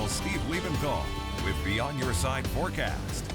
Meteorologist Steve Liebenthal with the On Your Side forecast.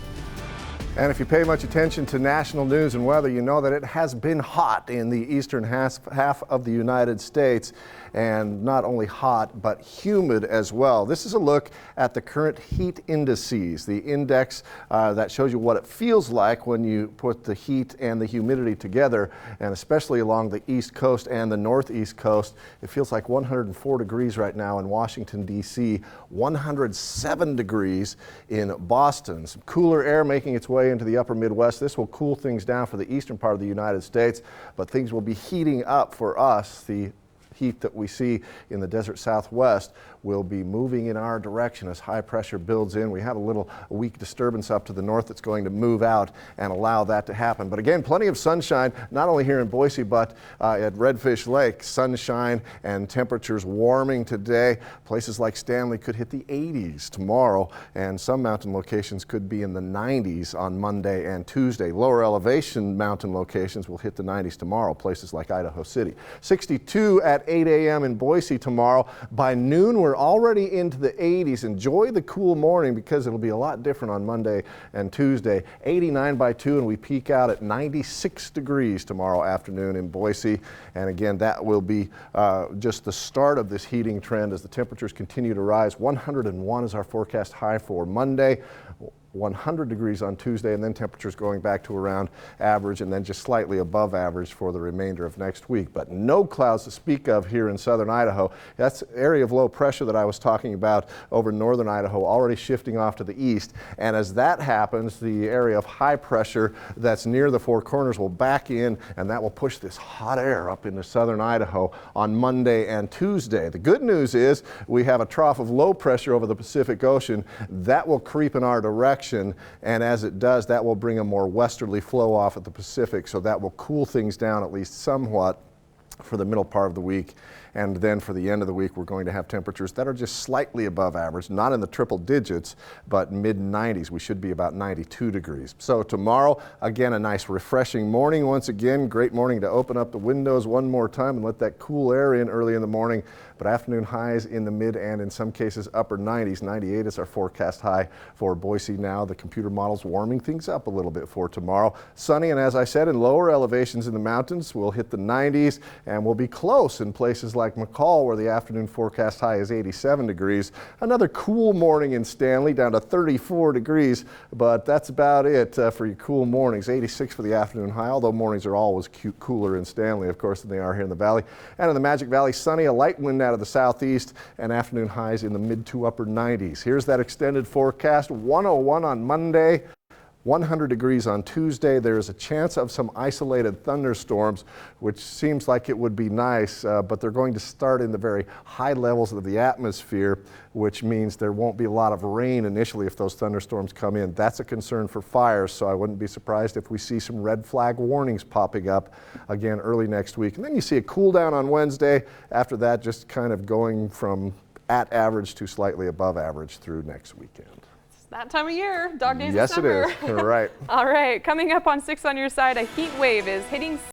And if you pay much attention to national news and weather, you know that it has been hot in the eastern half of the United States, and not only hot but humid as well. This is a look at the current heat indices, the index that shows you what it feels like when you put the heat and the humidity together, and especially along the east coast and the northeast coast. It feels like 104 degrees right now in Washington, D.C., 107 degrees in Boston. Some cooler air making its way into the upper Midwest. This will cool things down for the eastern part of the United States, but things will be heating up for us. The heat that we see in the desert Southwest will be moving in our direction as high pressure builds in. We have a weak disturbance up to the north that's going to move out and allow that to happen. But again, plenty of sunshine, not only here in Boise, but at Redfish Lake. Sunshine and temperatures warming today. Places like Stanley could hit the 80s tomorrow, and some mountain locations could be in the 90s on Monday and Tuesday. Lower elevation mountain locations will hit the 90s tomorrow, places like Idaho City. 62 at 8 a.m. in Boise tomorrow. By noon, we're already into the 80s. Enjoy the cool morning because it'll be a lot different on Monday and Tuesday. 89 by 2, and we peak out at 96 degrees tomorrow afternoon in Boise. And again, that will be just the start of this heating trend as the temperatures continue to rise. 101 is our forecast high for Monday. 100 degrees on Tuesday, and then temperatures going back to around average and then just slightly above average for the remainder of next week. But no clouds to speak of here in southern Idaho. That's the area of low pressure that I was talking about over northern Idaho already shifting off to the east. And as that happens, the area of high pressure that's near the Four Corners will back in, and that will push this hot air up into southern Idaho on Monday and Tuesday. The good news is we have a trough of low pressure over the Pacific Ocean that will creep in our direction. And as it does, that will bring a more westerly flow off at the Pacific, so that will cool things down at least somewhat for the middle part of the week. And then for the end of the week, we're going to have temperatures that are just slightly above average, not in the triple digits, but mid-90s. We should be about 92 degrees. So tomorrow, again, a nice refreshing morning. Once again, great morning to open up the windows one more time and let that cool air in early in the morning. But afternoon highs in the mid and in some cases upper 90s. 98 is our forecast high for Boise now. The computer model's warming things up a little bit for tomorrow. Sunny, and as I said, in lower elevations in the mountains, we'll hit the 90s and we'll be close in places like McCall, where the afternoon forecast high is 87 degrees. Another cool morning in Stanley, down to 34 degrees, but that's about it for your cool mornings. 86 for the afternoon high, although mornings are always cooler in Stanley, of course, than they are here in the valley. And in the Magic Valley, sunny, a light wind out of the southeast, and afternoon highs in the mid to upper 90s. Here's that extended forecast. 101 on Monday. 100 degrees on Tuesday. There is a chance of some isolated thunderstorms, which seems like it would be nice, but they're going to start in the very high levels of the atmosphere, which means there won't be a lot of rain initially if those thunderstorms come in. That's a concern for fires, so I wouldn't be surprised if we see some red flag warnings popping up again early next week. And then you see a cool down on Wednesday. After that, just kind of going from at average to slightly above average through next weekend. That time of year, dog days of yes, summer. Yes, it is. All right. All right, coming up on 6 on Your Side, a heat wave is hitting